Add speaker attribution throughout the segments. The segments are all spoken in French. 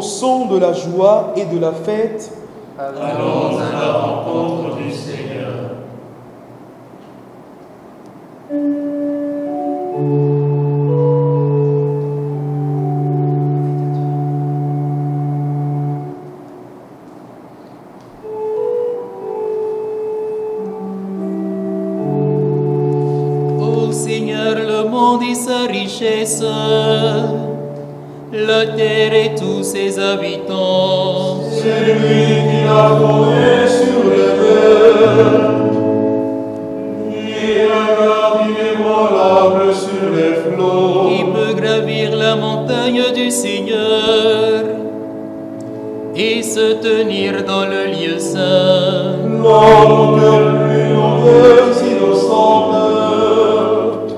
Speaker 1: son de la joie et de la fête,
Speaker 2: allons à la rencontre du Seigneur.
Speaker 3: Ô Seigneur, le monde et sa richesse, la terre et tous ses habitants.
Speaker 2: C'est lui qui l'a fondé sur les mers. Il regarde inébranlable sur les flots.
Speaker 3: Qui peut gravir la montagne du Seigneur et se tenir dans le lieu saint.
Speaker 2: L'homme que plus innocente,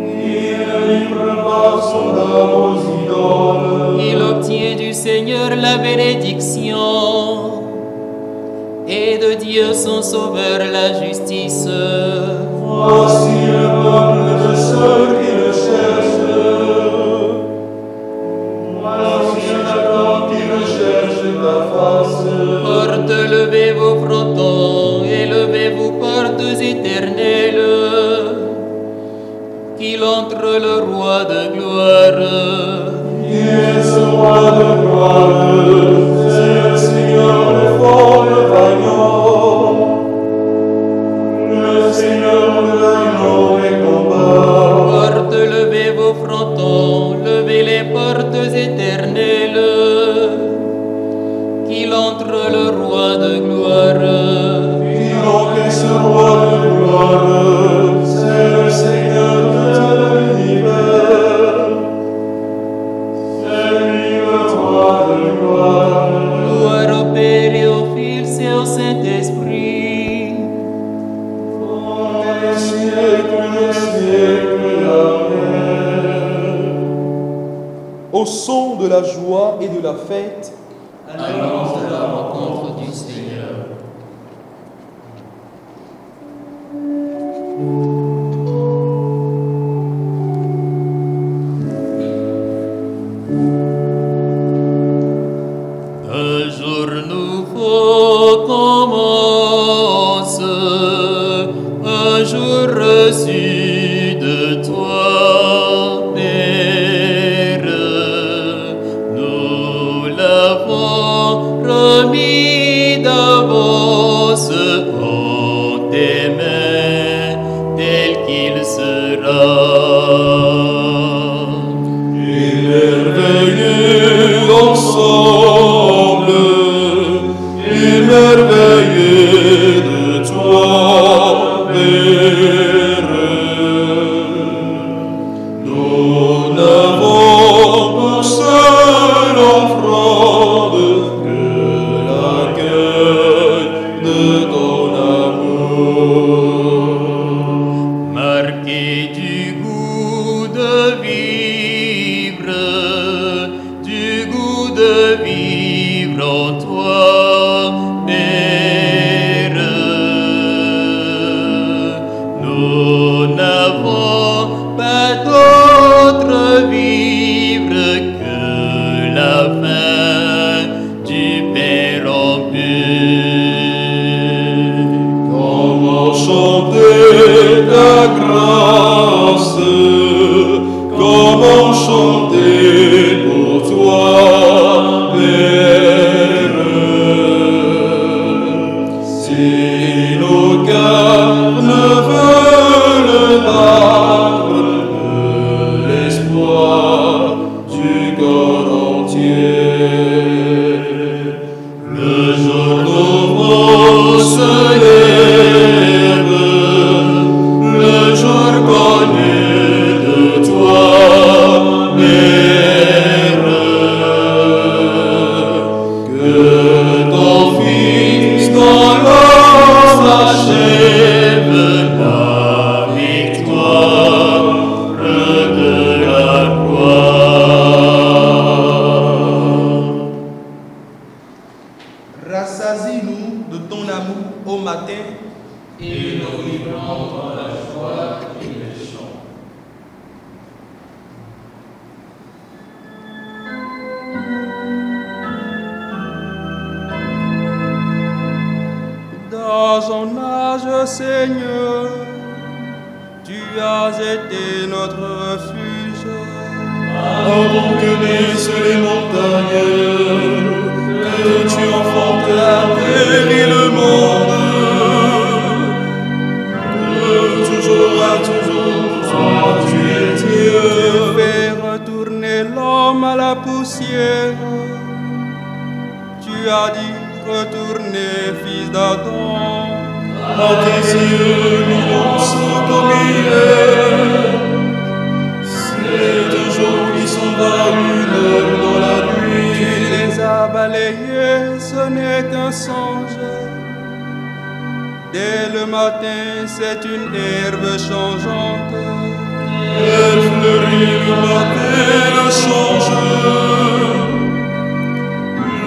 Speaker 2: il ne livre pas son âme aux idoles.
Speaker 3: Il obtient du Seigneur la bénédiction et de Dieu son Sauveur la justice.
Speaker 2: Voici le peuple de ceux qui le cherchent. Voici Jacob qui recherche ta face.
Speaker 3: Portes, levez vos frontons, élevez-vous portes éternelles, qu'il entre le roi de gloire.
Speaker 2: Qui est ce roi de gloire? C'est le Seigneur le fort, le vaillant. Le Seigneur de l'agneau des combats.
Speaker 3: Portes, levez vos frontons, levez les portes éternelles, qu'il entre le roi de gloire.
Speaker 2: Qui donc est ce roi de gloire? C'est le Seigneur de l'univers. C'est lui le roi de gloire.
Speaker 3: Gloire au Père et au Fils et au Saint-Esprit.
Speaker 2: Dans les siècles des siècles. Amen.
Speaker 1: au son de la joie et de la fête,
Speaker 3: allons à la rencontre du Seigneur. Un jour nouveau commence, un jour reçu de toi, Père. Nous l'avons remis d'avance en tes mains, tel qu'il sera.
Speaker 2: Émerveillés ensemble, émerveillés de toi, Père. Nous n'avons pour seule offrande que l'accueil de ton amour.
Speaker 3: Marqué du goût de vivre en toi, Père. Nous n'avons pas d'autre vivre que la fin du Père en
Speaker 2: Comment chanter ta grâce, comment chanter pour toi, Père. Si nos cœurs ne veulent battre de l'espoir du corps entier, le jour nouveau se lève, le jour connu de toi, Mère. Que ton Fils dans l'homme achève la victoire de la croix.
Speaker 1: rassasie-nous de ton amour au matin
Speaker 3: et nous vivrons dans la joie et le chant.
Speaker 1: Seigneur, tu as été notre refuge.
Speaker 2: Avant que naissent les montagnes, que tu enfantes la terre et le monde, de toujours à toujours, toi tu es Dieu.
Speaker 1: Tu fais retourner l'homme à la poussière. Tu as dit, retournez, fils d'Adam.
Speaker 2: À tes yeux, l'immense comme il est. C'est toujours qui sont dans une heure dans la nuit.
Speaker 1: Tu les as balayés, ce n'est qu'un songe. Dès le matin, c'est une herbe changeante.
Speaker 2: Elle fleurit le matin, elle change.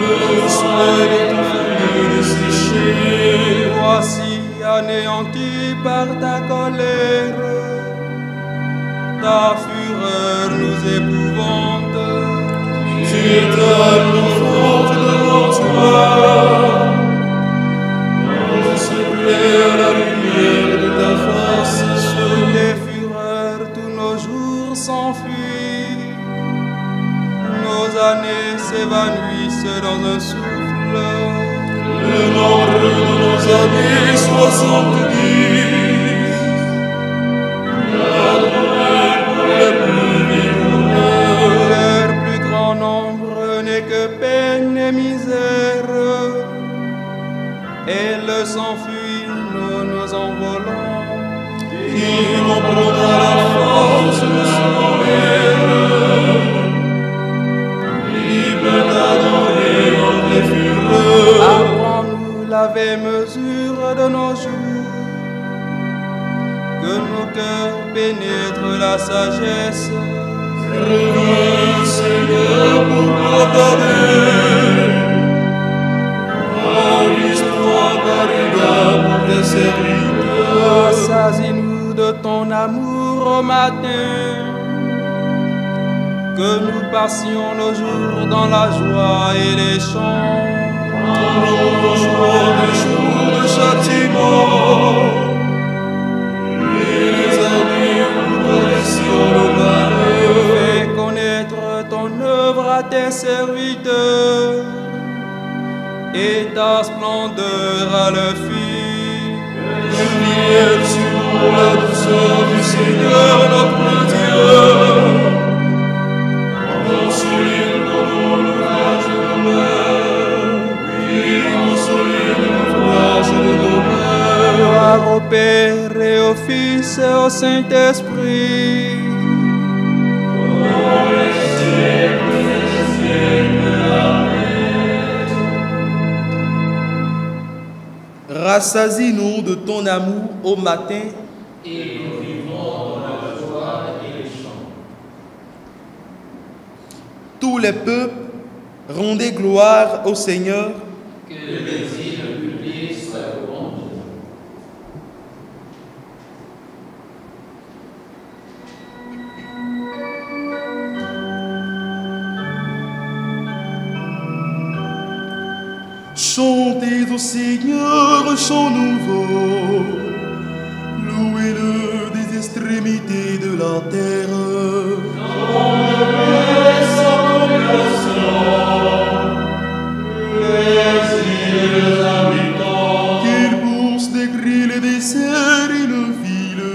Speaker 2: Le soir est fini de sécher.
Speaker 1: Voici anéanti par ta colère. Ta fureur nous épouvante.
Speaker 2: Tu étales forte devant toi. On se plaît à la lumière de ta face.
Speaker 1: Sous les fureurs, tous nos jours s'enfuient. Nos années s'évanouissent dans un souffle.
Speaker 2: Le nombre de nos années 70. La douleur pour les plus vigoureux.
Speaker 1: Leur plus grand nombre n'est que peine et misère. Elles s'enfuient, nous nous envolons.
Speaker 2: Qui comprendra la force de son colère? Qui peut adorer entre les fureux?
Speaker 1: Apprends-nous la vraie mesure de nos jours. Que nos cœurs pénètrent la sagesse.
Speaker 2: Reviens, Seigneur, pour t'adorer. Avise-toi par égard pour tes serviteurs.
Speaker 1: Rassasie-nous de ton amour au matin. Que nous passions nos jours dans la joie et les chants.
Speaker 2: Pendant nos joies des jours de châtiment. Et les années où connaissions le malheur.
Speaker 1: Fais connaître ton œuvre à tes serviteurs. Et ta splendeur à leur fille.
Speaker 2: Lumière sur nous la douceur du Seigneur notre Dieu. Consolide dans l'ouvrage de nos mains. Oui, consolide l'ouvrage de nos mains.
Speaker 1: Gloire au Père et au Fils et au Saint-Esprit.
Speaker 4: Rassasie-nous de ton amour au matin
Speaker 3: Et nous vivons dans la joie et les chants.
Speaker 4: tous les peuples, rendez gloire au Seigneur.
Speaker 3: Que l'exil public soit louange.
Speaker 2: Chantez au Seigneur un chant nouveau, louez-le des extrémités de la terre. Qu'il pousse des grilles, les desserts et le ville,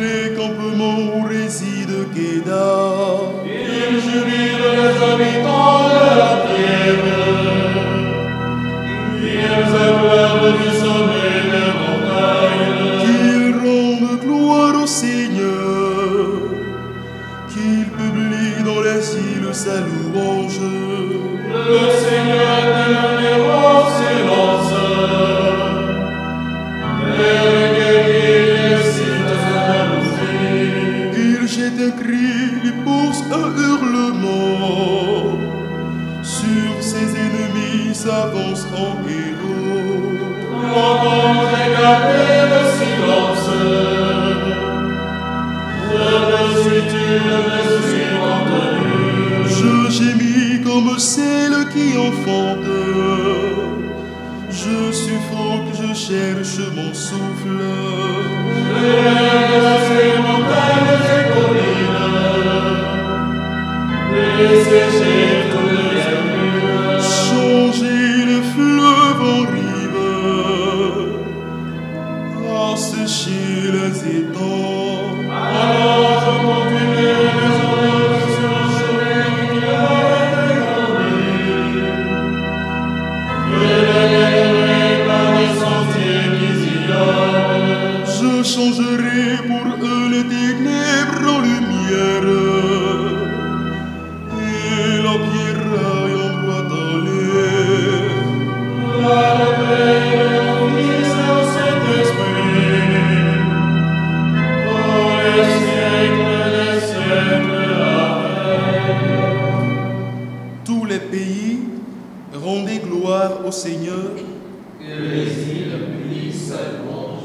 Speaker 2: les campements où réside Kédar. Il jubile les habitants de la terre. Ils acclament du sommet des montagnes. Qu'ils rendent gloire au Seigneur. Qu'il publie dans les îles sa louange. Le Seigneur de l'Héros s'élance. Les guerriers excitent sa jalousie. Il jette un cri, il pousse un hurlement. Sur ses ennemis s'avance en héros. L'entendre écarter le silence. Je me suis entendu. Je gémis comme celle qui enfante. Je suffoque, je cherche mon souffle.
Speaker 5: Ces montagnes et collines, dessécher toutes les murs,
Speaker 2: Changer le fleuve en rive, assécher les étangs.
Speaker 5: alors je conduirai les eaux sur le chemin qui arrête je l'éleverai par les sentiers qui sillonnent.
Speaker 2: Je changerai pour eux les ténèbres en lumière et la pierraille en bois d'aller.
Speaker 5: Par le Père et le Fils et le Saint-Esprit, pour les siècles des siècles. Amen.
Speaker 4: Tous les pays, rendez gloire au Seigneur.
Speaker 5: Que les îles puissent sa louange.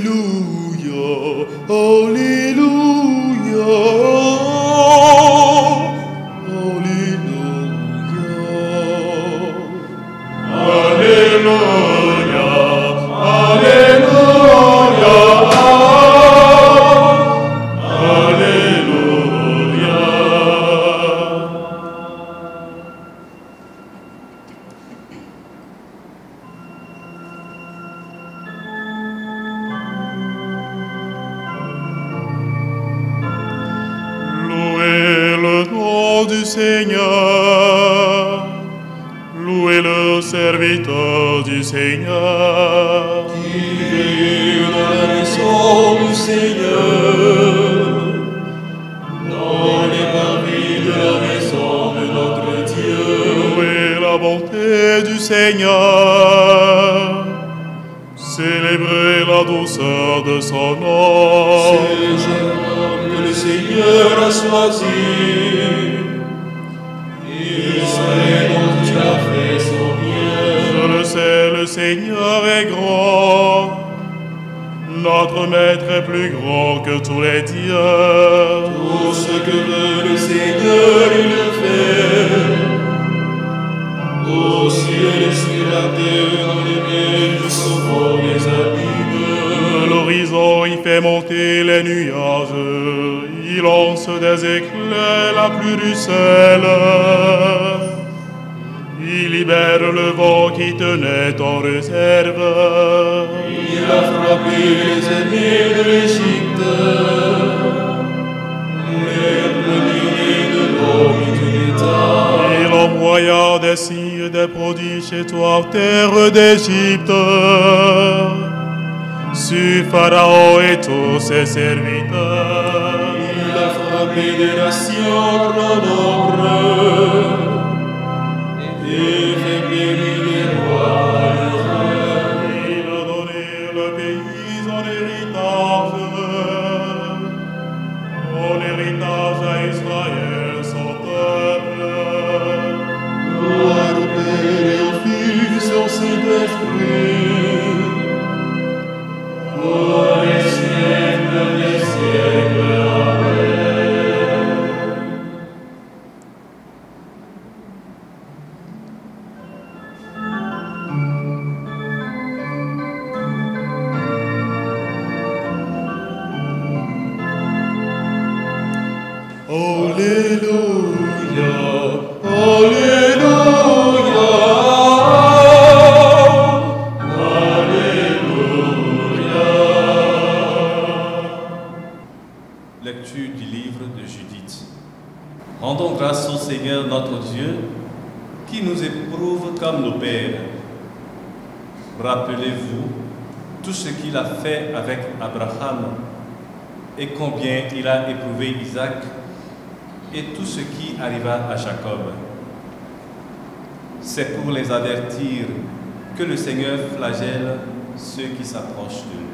Speaker 2: Alléluia, Alléluia, Alléluia.
Speaker 5: Alléluia, Alléluia,
Speaker 2: Louez le nom du Seigneur, louez le serviteur du Seigneur.
Speaker 1: Vive dans la maison du Seigneur, dans les parvis de la maison de notre Dieu.
Speaker 2: Louez la bonté du Seigneur, célébrez la douceur de son nom.
Speaker 1: C'est Jacob que le Seigneur a choisi, Israël dont tu as fait son bien.
Speaker 2: Je le sais, le Seigneur est grand, notre Maître est plus grand que tous les dieux.
Speaker 1: Tout ce que veut le Seigneur, il le fait. Au ciel et sur la terre, dans les mers, jusqu'au fond des abîmes.
Speaker 2: De l'horizon, il fait monter les nuages, il lance des éclairs la pluie ruisselle. Il libère le vent qui tenait en réserve.
Speaker 1: Il a frappé les ennemis de l'Égypte, les premiers de l'eau qui tu états.
Speaker 2: Il envoya des signes et des prodiges chez toi, terre d'Égypte, sur Pharaon et tous ses serviteurs.
Speaker 1: Il a frappé des nations grand nombre et fait périr les rois à l'erreur.
Speaker 2: Il a donné le pays en héritage à Israël, son peuple.
Speaker 1: Gloire au Père et au Fils et au Saint-Esprit, pour les siècles des siècles. Amen.
Speaker 2: Alléluia,
Speaker 6: Lecture du livre de Judith. Rendons grâce au Seigneur notre Dieu, qui nous éprouve comme nos pères. Rappelez-vous tout ce qu'il a fait avec Abraham et combien il a éprouvé Isaac et tout ce qui arriva à Jacob. C'est pour les avertir que le Seigneur flagelle ceux qui s'approchent de lui.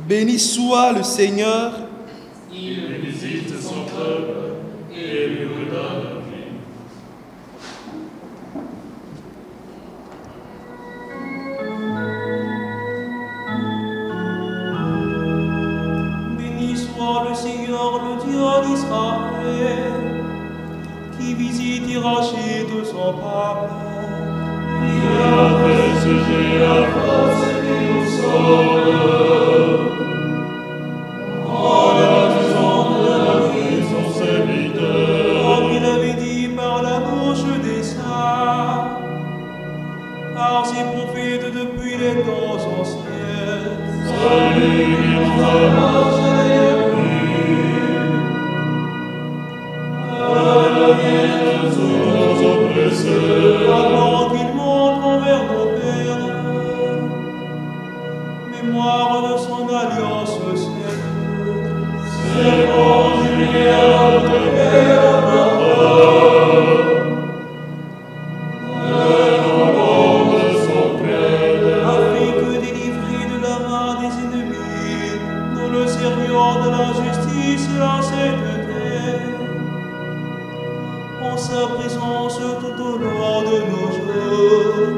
Speaker 4: Béni soit le Seigneur.
Speaker 1: Il visite son peuple et lui redonne la vie.
Speaker 7: Béni soit le Seigneur, le Dieu d'Israël, qui visite et rachète son peuple.
Speaker 1: Il a fait sujet à force qui nous sauve. En la maison de la vie, son serviteur.
Speaker 7: Comme il avait dit par la bouche des saints, par ses prophètes depuis les temps anciens.
Speaker 1: Celui qui nous a marché à la vie de tous nos oppresseurs.
Speaker 7: Avant qu'il montre envers nos pères, mémoire de son alliance sainte.
Speaker 1: C'est conjugué à notre Père notre le nom de son Père.
Speaker 7: Afin que délivrés de la main des ennemis, nous le servions de la justice à cette terre, en sa présence tout au long de nos jours.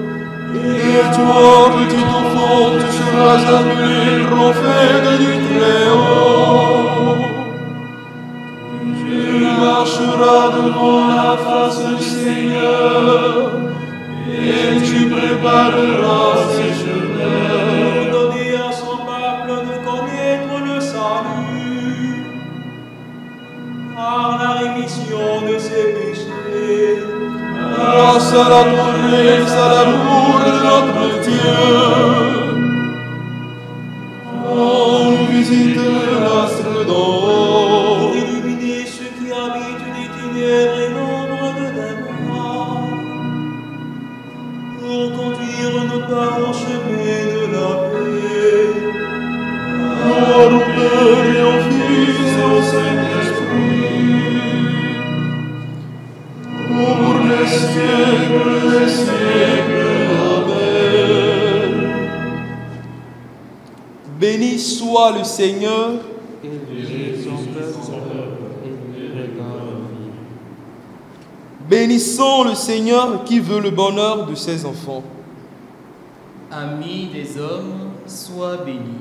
Speaker 2: Et toi, petit enfant, tu seras appelé prophète du Très-Haut. Tu marcheras devant la face du Seigneur, et tu prépareras ses chemins.
Speaker 7: Pour donner à son peuple de connaître le salut, par la rémission de ses péchés.
Speaker 2: Grâce à la promesse, à l'amour de notre Dieu, on nous visite l'astre d'en haut.
Speaker 7: Pour illuminer ceux qui habitent les ténèbres et l'ombre de la mort, pour conduire nos pas au chemin de la paix.
Speaker 2: Gloire au Père et au Fils et au Saint-Esprit, pour les siècles des siècles. Amen.
Speaker 4: Béni soit le Seigneur. Bénissons le Seigneur qui veut le bonheur de ses enfants.
Speaker 3: Ami des hommes, sois béni.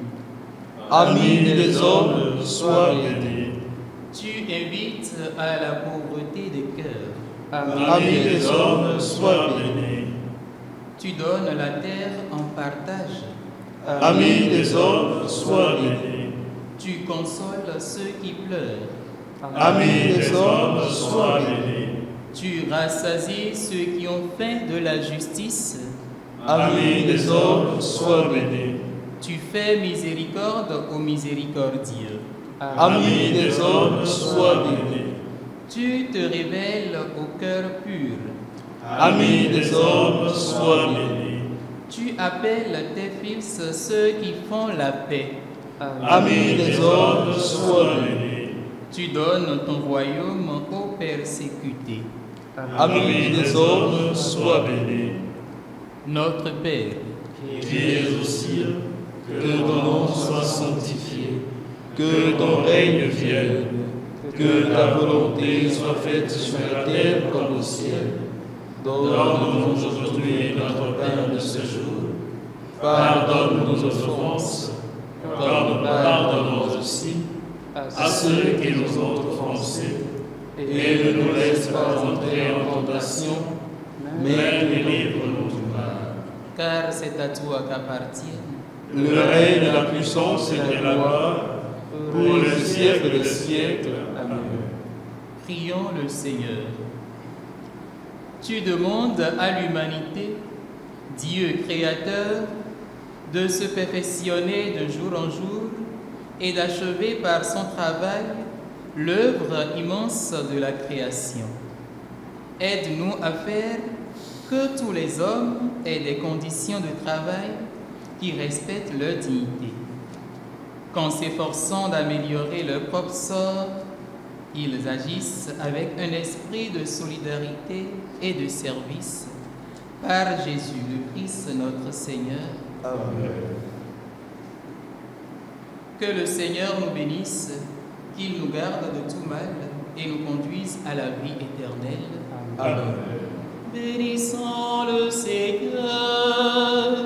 Speaker 4: Ami des hommes, sois béni.
Speaker 3: Tu invites à la pauvreté des cœurs.
Speaker 4: Ami des hommes, sois béni.
Speaker 3: Tu donnes la terre en partage.
Speaker 2: Ami des hommes, sois béni.
Speaker 3: Tu consoles ceux qui pleurent.
Speaker 2: Ami des hommes, sois béni.
Speaker 3: Tu rassasies ceux qui ont faim de la justice.
Speaker 2: Ami des hommes, sois béni.
Speaker 3: Tu fais miséricorde aux miséricordieux.
Speaker 2: Ami des hommes, sois béni.
Speaker 3: Tu te révèles au cœur pur.
Speaker 2: Ami des hommes, sois béni.
Speaker 3: Tu appelles tes fils ceux qui font la paix.
Speaker 2: Ami des hommes, sois béni.
Speaker 3: Tu donnes ton royaume aux persécutés.
Speaker 2: Ami des hommes, sois béni.
Speaker 3: Notre Père,
Speaker 2: Qui es aux cieux, que ton nom soit sanctifié, que ton règne vienne, que ta volonté soit faite sur la terre comme au ciel. Donne-nous aujourd'hui notre pain de ce jour. Pardonne nos offenses, comme nous pardonnons aussi à ceux qui nous ont offensés. Et ne nous laisse pas entrer en tentation, mais délivre-nous du mal.
Speaker 3: car c'est à toi qu'appartiennent
Speaker 2: Le règne, la puissance et la gloire, pour le siècle des siècles. Amen.
Speaker 3: Prions le Seigneur. Tu demandes à l'humanité, Dieu créateur, de se perfectionner de jour en jour et d'achever par son travail l'œuvre immense de la création. Aide-nous à faire que tous les hommes aient des conditions de travail qui respectent leur dignité. Qu'en s'efforçant d'améliorer leur propre sort, ils agissent avec un esprit de solidarité et de service. Par Jésus le Christ, notre Seigneur.
Speaker 2: Amen.
Speaker 3: Que le Seigneur nous bénisse, qu'il nous garde de tout mal et nous conduise à la vie éternelle.
Speaker 2: Amen.
Speaker 3: Bénissons le Seigneur.